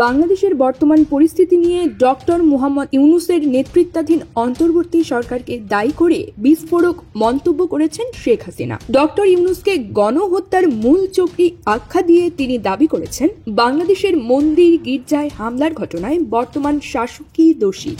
বাংলাদেশের বর্তমান পরিস্থিতি নিয়ে ডক্টর মোহাম্মদ ইউনূসের নেতৃত্বাধীন অন্তর্বর্তী সরকারকে দায়ী করে বিস্ফোরক মন্তব্য করেছেন শেখ হাসিনা। ডক্টর ইউনূসকে গণহত্যার মূল চক্রী আখ্যা দিয়ে তিনি দাবি করেছেন, বাংলাদেশের মন্দির গির্জায় হামলার ঘটনায় বর্তমান শাসকই দোষী।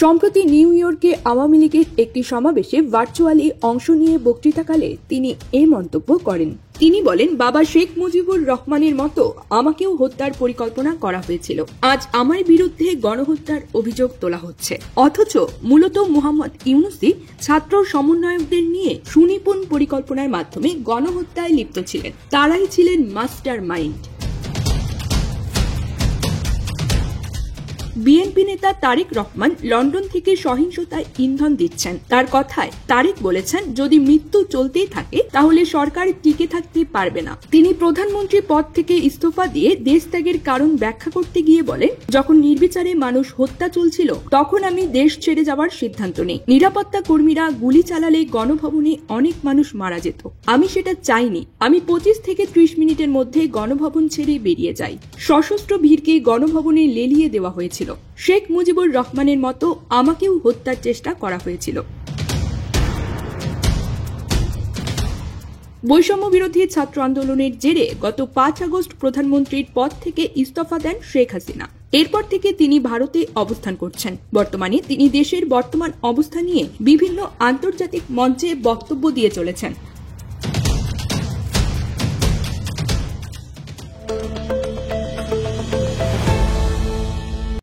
সম্প্রতি নিউ ইয়র্কে আওয়ামী লীগের একটি সমাবেশে ভার্চুয়ালি অংশ নিয়ে বক্তৃতাকালে তিনি এই মন্তব্য করেন। তিনি বলেন, বাবা শেখ মুজিবুর রহমানের মতো আমাকেও হত্যার পরিকল্পনা করা হয়েছিল। আজ আমার বিরুদ্ধে গণহত্যার অভিযোগ তোলা হচ্ছে, অথচ মূলত মোহাম্মদ ইউনূসই ছাত্র সমন্বয়কদের নিয়ে সুনিপুণ পরিকল্পনার মাধ্যমে গণহত্যায় লিপ্ত ছিলেন। তারাই ছিলেন মাস্টার মাইন্ড। বিএনপি নেতা তারেক রহমান লন্ডন থেকে সহিংসতায় ইন্ধন দিচ্ছেন। তার কথায় তারেক বলেছেন, যদি মৃত্যু চলতেই থাকে তাহলে সরকার টিকে থাকতে পারবে না। তিনি প্রধানমন্ত্রী পদ থেকে ইস্তফা দিয়ে দেশ ত্যাগের কারণ ব্যাখ্যা করতে গিয়ে বলেন, যখন নির্বিচারে মানুষ হত্যা চলছিল তখন আমি দেশ ছেড়ে যাওয়ার সিদ্ধান্ত নেই। নিরাপত্তা কর্মীরা গুলি চালালে গণভবনে অনেক মানুষ মারা যেত। আমি সেটা চাইনি। আমি 25 থেকে 30 মিনিটের মধ্যে গণভবন ছেড়ে বেরিয়ে যাই। সশস্ত্র ভিড়কে গণভবনে লেলিয়ে দেওয়া হয়েছিল। শেখ মুজিবুর রহমানের মতো আমাকেও হত্যার চেষ্টা করা হয়েছিল। বৈষম্য বিরোধী ছাত্র আন্দোলনের জেরে গত 5 আগস্ট প্রধানমন্ত্রীর পদ থেকে ইস্তফা দেন শেখ হাসিনা। এরপর থেকে তিনি ভারতে অবস্থান করছেন। বর্তমানে তিনি দেশের বর্তমান অবস্থা নিয়ে বিভিন্ন আন্তর্জাতিক মঞ্চে বক্তব্য দিয়ে চলেছেন।